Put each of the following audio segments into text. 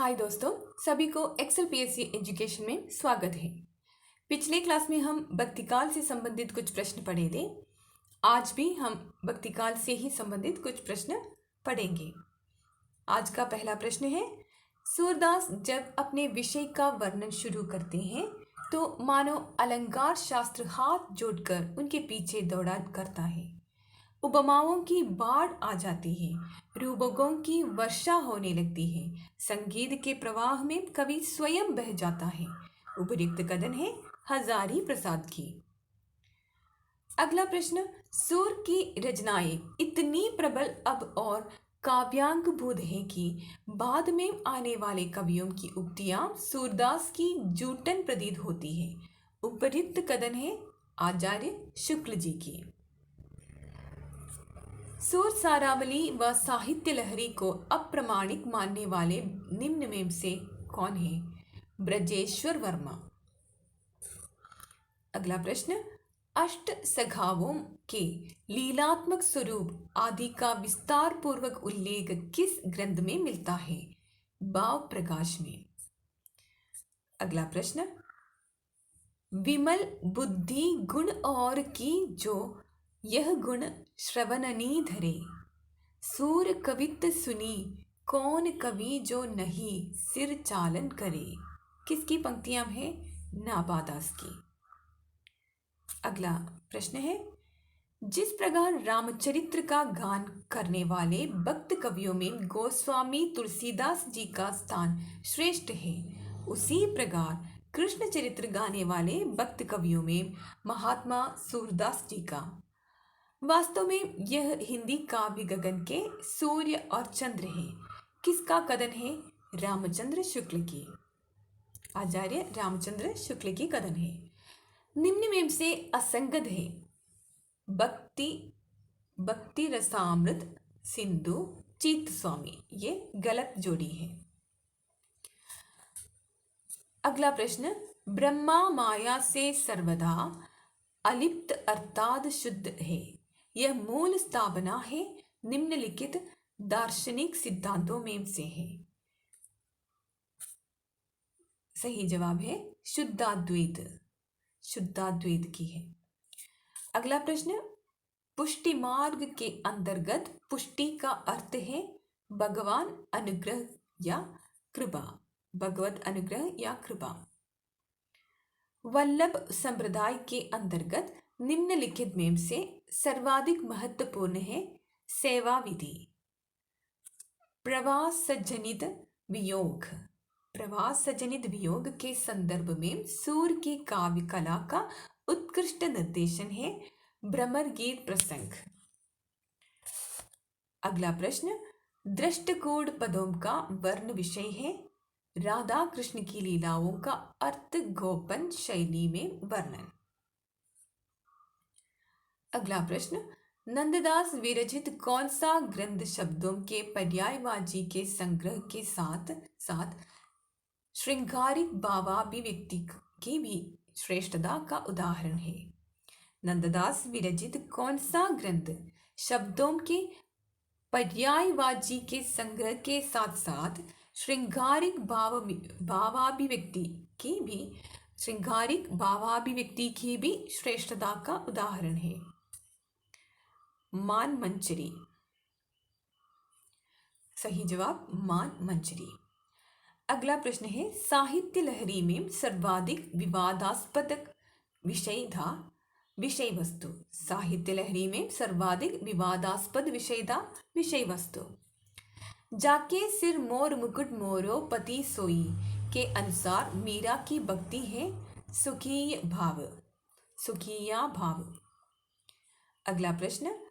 हाय दोस्तों, सभी को एक्सेल पीएससी एजुकेशन में स्वागत है। पिछले क्लास में हम भक्तिकाल से संबंधित कुछ प्रश्न पढ़े थे। आज भी हम भक्तिकाल से ही संबंधित कुछ प्रश्न पढ़ेंगे। आज का पहला प्रश्न है, सूरदास जब अपने विषय का वर्णन शुरू करते हैं तो मानो अलंकार शास्त्र हाथ जोड़कर उनके पीछे दौड़ा करता है। उपमाओं की बाढ़ आ जाती है, रूपकों की वर्षा होने लगती है, संगीत के प्रवाह में कवि स्वयं बह जाता है। उपयुक्त कथन है हजारी प्रसाद की। अगला प्रश्न, सूर की रचनाएं इतनी प्रबल अब और काव्यांग बोध है कि बाद में आने वाले कवियों की उक्तियां सूरदास की जूटन प्रतीत होती है। उपयुक्त कथन है आचार्य शुक्ल जी की। सूर सारावली व साहित्य लहरी को अप्रमाणिक मानने वाले निम्न में से कौन है? ब्रजेश्वर वर्मा। अगला प्रश्न, अष्ट सखावों के लीलात्मक स्वरूप आदि का विस्तार पूर्वक उल्लेख किस ग्रंथ में मिलता है? भाव प्रकाश में। अगला प्रश्न, विमल बुद्धि गुण और की जो यह गुण श्रवणनी धरे, सूर कवित सुनी कौन कवि जो नहीं सिर चालन करे। किसकी पंक्तियां हैं? नाबादास की। अगला प्रश्न है, जिस प्रकार रामचरित्र का गान करने वाले भक्त कवियों में गोस्वामी तुलसीदास जी का स्थान श्रेष्ठ है, उसी प्रकार कृष्ण चरित्र गाने वाले भक्त कवियों में महात्मा सूरदास जी का। वास्तव में यह हिंदी काव्य गगन के सूर्य और चंद्र है। किसका कथन है? रामचंद्र शुक्ल की। आचार्य रामचंद्र शुक्ल की कथन है। निम्न में से असंगत है भक्ति रसामृत सिंधु चित्त स्वामी, ये गलत जोड़ी है। अगला प्रश्न, ब्रह्मा माया से सर्वदा अलिप्त अर्थात शुद्ध है, यह मूल स्थापना है निम्नलिखित दार्शनिक सिद्धांतों में से है। सही जवाब है शुद्धाद्वैत की है। अगला प्रश्न, पुष्टि मार्ग के अंतर्गत पुष्टि का अर्थ है भगवान अनुग्रह या कृपा, भगवत अनुग्रह या कृपा। वल्लभ संप्रदाय के अंतर्गत निम्नलिखित में से सर्वाधिक महत्वपूर्ण है सेवा विधि। प्रवास जनित वियोग के संदर्भ में सूर की काव्य कला का उत्कृष्ट निर्देशन है भ्रमर गीत प्रसंग। अगला प्रश्न, दृष्टकूट पदों का वर्ण विषय है राधा कृष्ण की लीलाओं का अर्थ गोपन शैली में वर्णन। अगला प्रश्न, नंददास विरचित कौन सा ग्रंथ शब्दों के पर्यायवाची के संग्रह के साथ साथ श्रृंगारिक भावाभिव्यक्ति की भी श्रेष्ठता का उदाहरण है? नंददास विरचित कौन सा ग्रंथ शब्दों के पर्यायवाची के संग्रह के साथ साथ श्रृंगारिक भावाभिव्यक्ति की भी श्रेष्ठता का उदाहरण है? मान मंचरी। सही जवाब मान मंचरी। अगला प्रश्न है, साहित्य लहरी में सर्वाधिक विवादास्पद विषय था विषय वस्तु। साहित्य लहरी में सर्वाधिक विवादास्पद विषय था विषय वस्तु। जाके सिर मोर मुकुट मोरो पति सोई के अनुसार मीरा की भक्ति है सुखिया भाव। अगला प्रश्न,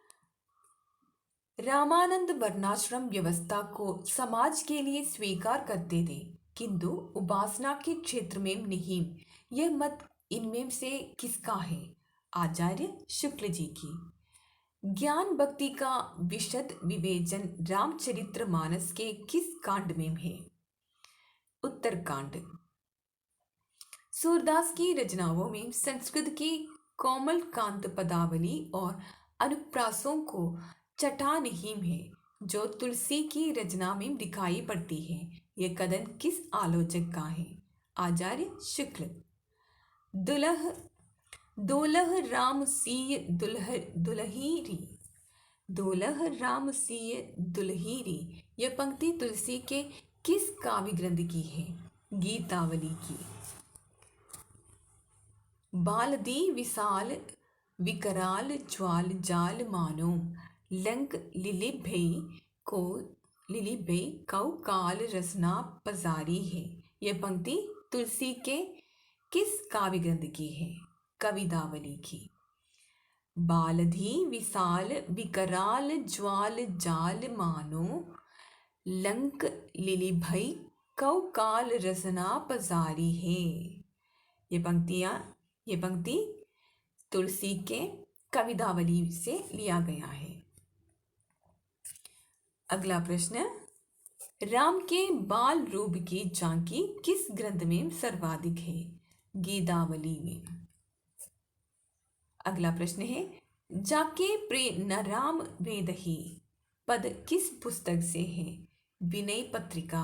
रामानंद वर्णाश्रम व्यवस्था को समाज के लिए स्वीकार करते थे किंतु उपासना के क्षेत्र में नहीं, यह मत इनमें से किसका है? आचार्य शुक्ल जी की। ज्ञान भक्ति का विशद विवेचन रामचरितमानस के किस कांड में है? उत्तरकांड। सूरदास की रचनाओं में संस्कृत की कोमल कांत पदावली और अनुप्रासों को चटा नहीं है। जो तुलसी की रचना में दिखाई पड़ती है, यह कथन किस आलोचक का है? आचार्य शुक्ल। दुलह दोलह राम सिय दुलहीरी, दोलह राम सिय दुलहीरी, यह पंक्ति तुलसी के किस काव्य ग्रंथ की है? गीतावली की। बालदी विशाल विकराल ज्वाल जाल मानो, लंक को लिलिभई कौ काल रसना पजारी है। यह पंक्ति तुलसी के किस काव्य ग्रंथ की है? कवितावली की। बालधी विशाल विकराल ज्वाल जाल मानो, लंक लिलिभई कौ काल रसना पजारी है। ये पंक्ति तुलसी के कवितावली से लिया गया है। अगला प्रश्न, राम के बाल रूप की झांकी किस ग्रंथ में सर्वाधिक है? गीतावली में। अगला प्रश्न है, जाके प्रे न राम वेदही पद किस पुस्तक से है? विनय पत्रिका।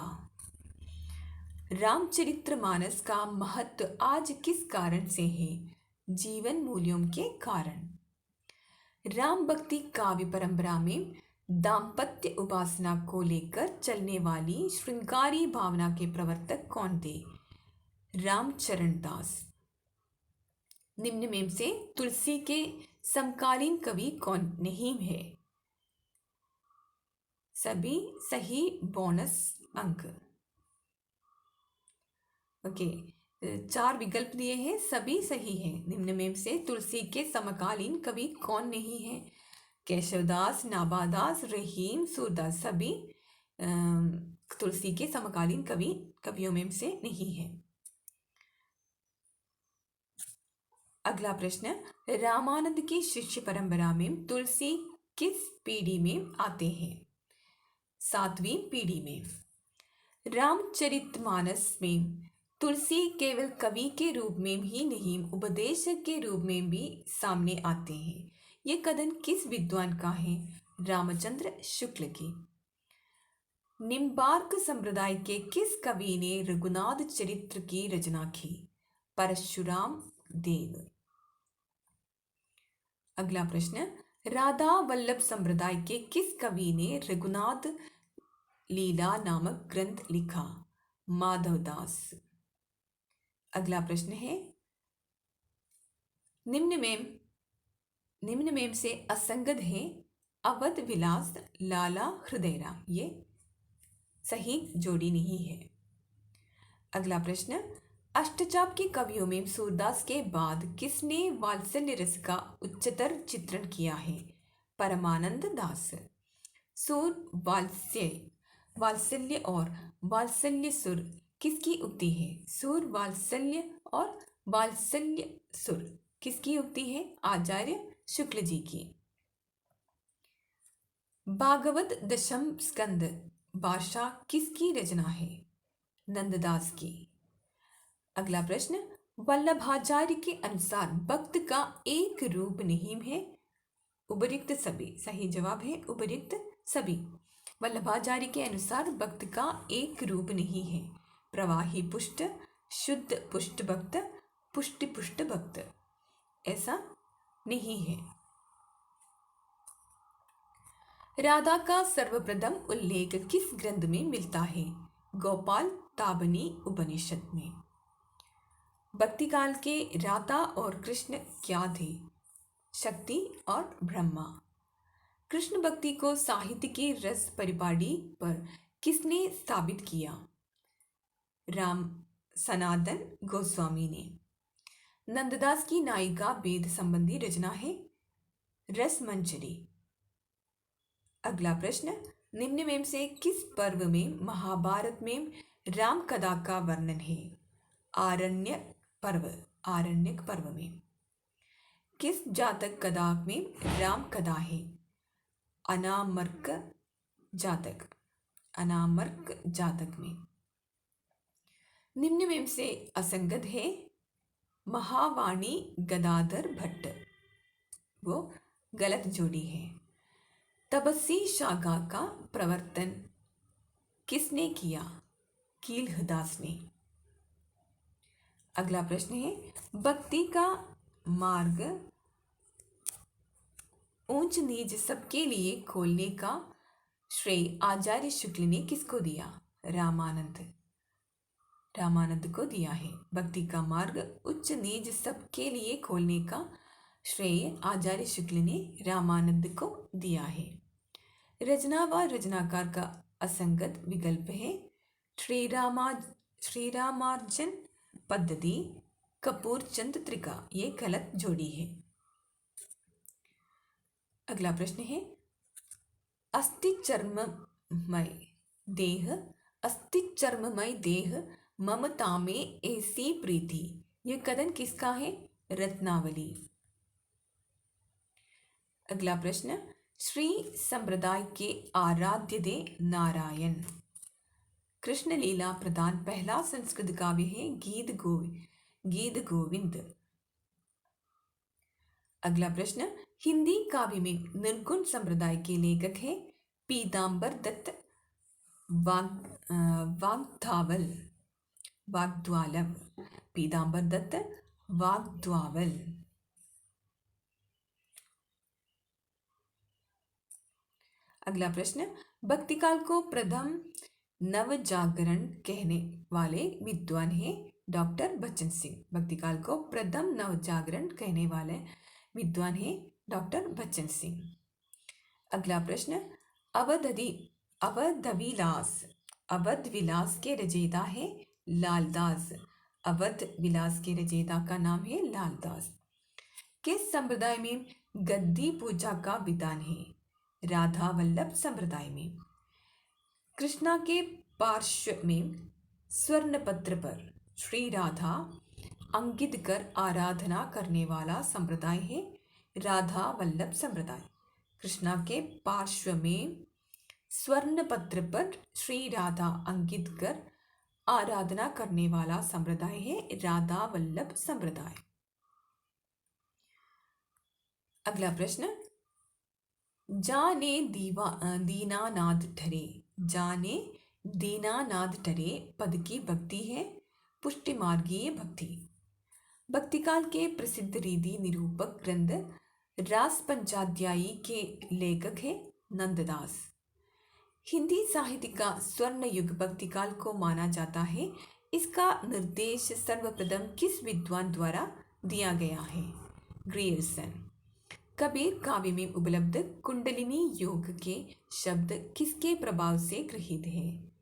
रामचरितमानस का महत्व आज किस कारण से है? जीवन मूल्यों के कारण। राम भक्ति काव्य परंपरा में दाम्पत्य उपासना को लेकर चलने वाली श्रृंगारी भावना के प्रवर्तक कौन थे? रामचरण दास। निम्न में से तुलसी के समकालीन कवि कौन नहीं है? सभी सही, बोनस अंक। ओके, 4 विकल्प दिए हैं, सभी सही हैं। निम्न में से तुलसी के समकालीन कवि कौन नहीं है? केशवदास, नाभादास, रहीम, सूरदास, सभी तुलसी के समकालीन कवियों में से नहीं है। अगला प्रश्न, रामानंद की शिष्य परंपरा में तुलसी किस पीढ़ी में आते हैं? 7वीं पीढ़ी में। रामचरितमानस में तुलसी केवल कवि के रूप में ही नहीं, उपदेशक के रूप में भी सामने आते हैं। ये कथन किस विद्वान का है? रामचंद्र शुक्ल की। निम्बार्क संप्रदाय के किस कवि ने रघुनाथ चरित्र की रचना की? परशुराम देव। अगला प्रश्न, राधा वल्लभ संप्रदाय के किस कवि ने रघुनाथ लीला नामक ग्रंथ लिखा? माधवदास। अगला प्रश्न है, निम्न में से असंगत है अवध विलास लाला हृदयरा, ये सही जोड़ी नहीं है। अगला प्रश्न, अष्टचाप के कवियों में सूरदास के बाद किसने वात्सल्य रस का उच्चतर चित्रण किया है? परमानंद दास। सुर वात्सल्य और वात्सल्य सुर किसकी उक्ति है? सुर वात्सल्य और वात्सल्य सुर किसकी उक्ति है? आचार्य शुक्ल जी की। भागवत दशम स्कंद भाषा किसकी रचना है? नंददास की। अगला प्रश्न, वल्लभाचार्य के अनुसार भक्त का एक रूप नहीं है? उपर्युक्त सभी। सही जवाब है उपर्युक्त सभी। वल्लभाचार्य के अनुसार भक्त का एक रूप नहीं है। प्रवाही पुष्ट, शुद्ध पुष्ट भक्त, पुष्टि पुष्ट भक्त, ऐसा नहीं है। राधा का सर्वप्रथम उल्लेख किस ग्रंथ में मिलता है? गोपाल ताबनी उपनिषद में। भक्ति काल के राधा और कृष्ण क्या थे? शक्ति और ब्रह्मा। कृष्ण भक्ति को साहित्य की रस परिपाटी पर किसने स्थापित किया? राम सनातन गोस्वामी ने। नंददास की नायिका वेद संबंधी रचना है रसमंजरी। अगला प्रश्न, निम्न में से किस पर्व में महाभारत में राम कथा का वर्णन है? आरण्यक पर्व में। किस जातक कथा में राम कथा है? अनामर्क जातक में। निम्न में से असंगत है महावाणी गदाधर भट्ट, वो गलत जोड़ी है। तपस्वी शाखा का प्रवर्तन किसने किया? कीलहदास ने। अगला प्रश्न है, भक्ति का मार्ग ऊंच नीच सबके लिए खोलने का श्रेय आचार्य शुक्ल ने किसको दिया? रामानंद को दिया है। भक्ति का मार्ग उच्च नीच सबके लिए खोलने का श्रेय आचार्य शुक्ल ने रामानंद को दिया है। रचना व रचनाकार का असंगत विकल्प है श्रीरामार्जन पद्धति कपूर चंद त्रिका। ये गलत जोड़ी है। अगला प्रश्न है, अस्थि चर्ममय देह ममता में ऐसी प्रीति। यह कथन किसका है? रत्नावली। अगला प्रश्न, श्री संप्रदाय के आराध्य दे नारायण। कृष्ण लीला प्रदान पहला संस्कृत काव्य है गीत गोविंद। अगला प्रश्न, हिंदी काव्य में निर्गुण संप्रदाय के लेखक है पीतांबर दत्त वाग्द्वालव। पीतांबर दत्त वाग्द्वाल। अगला प्रश्न, भक्तिकाल को प्रथम नवजागरण कहने वाले विद्वान है डॉक्टर बच्चन सिंह। भक्तिकाल को प्रथम नवजागरण कहने वाले विद्वान है डॉक्टर बच्चन सिंह। अगला प्रश्न, अवध विलास के रचयिता है लालदास। अवध विलास के रचयिता का नाम है लालदास। किस संप्रदाय में गद्दी पूजा का विधान है? राधा वल्लभ संप्रदाय में। कृष्णा के पार्श्व में स्वर्ण पत्र पर श्री राधा अंकित कर आराधना करने वाला संप्रदाय है राधा वल्लभ संप्रदाय। कृष्णा के पार्श्व में स्वर्ण पत्र पर श्री राधा अंकित कर आराधना करने वाला संप्रदाय है राधा वल्लभ संप्रदाय। अगला प्रश्न, जाने दीनानाथ ठरे। जाने दीनानाथ ठरे पद की भक्ति है पुष्टि मार्गीय भक्ति। भक्तिकाल के प्रसिद्ध रिधि निरूपक ग्रंथ रास पंचाध्यायी के लेखक है नंददास। हिंदी साहित्य का स्वर्ण युग भक्तिकाल को माना जाता है। इसका निर्देश सर्वप्रथम किस विद्वान द्वारा दिया गया है? ग्रियर्सन। कबीर काव्य में उपलब्ध कुंडलिनी योग के शब्द किसके प्रभाव से गृहीत है?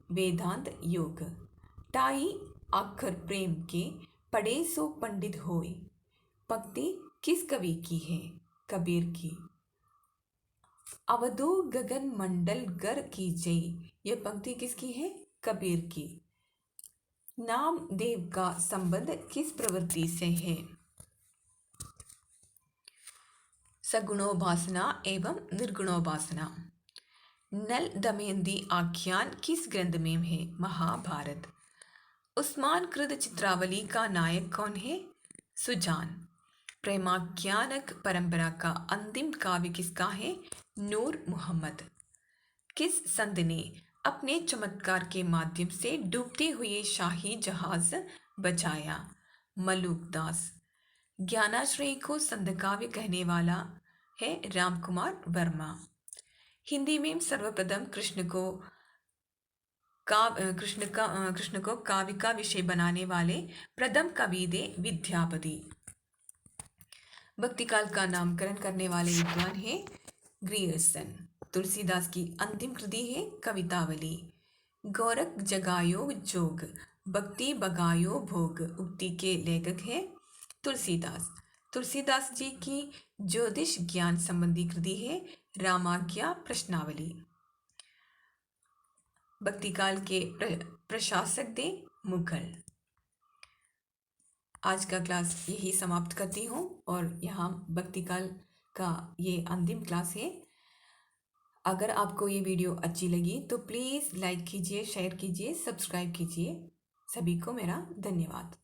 वेदांत योग। टाई आखर प्रेम के पढ़े सो पंडित होए पंक्ति किस कवि की है? कबीर की। अवधो गगन मंडल गर की जय, यह पंक्ति किसकी है? कबीर की। नामदेव का संबंध किस प्रवृत्ति से है? सगुणोपासना एवं निर्गुणोपासना। नल दमयंती आख्यान किस ग्रंथ में है? महाभारत। उस्मान कृत चित्रावली का नायक कौन है? सुजान। प्रेमाख्यानक परंपरा का अंतिम काव्य किसका है? नूर मोहम्मद। किस संत ने अपने चमत्कार के माध्यम से डूबते हुए शाही जहाज बचाया? मलुकदास। ज्ञानाश्रय को संत काव्य कहने वाला है रामकुमार वर्मा। हिंदी में सर्वप्रथम कृष्ण को काव्य का विषय बनाने वाले प्रथम कवि थे विद्यापति। भक्तिकाल का नामकरण करने वाले विद्वान है ग्रियर्सन। तुलसीदास की अंतिम कृति है कवितावली। गोरख जगायो जोग भक्ति बगायो भोग उक्ति के लेखक है तुलसीदास। तुलसीदास जी की ज्योतिष ज्ञान संबंधी कृति है रामाज्ञा प्रश्नावली। भक्तिकाल के प्रशासक थे मुगल। आज का क्लास यही समाप्त करती हूँ और यहाँ भक्तिकाल का ये अंतिम क्लास है। अगर आपको ये वीडियो अच्छी लगी तो प्लीज़ लाइक कीजिए, शेयर कीजिए, सब्सक्राइब कीजिए। सभी को मेरा धन्यवाद।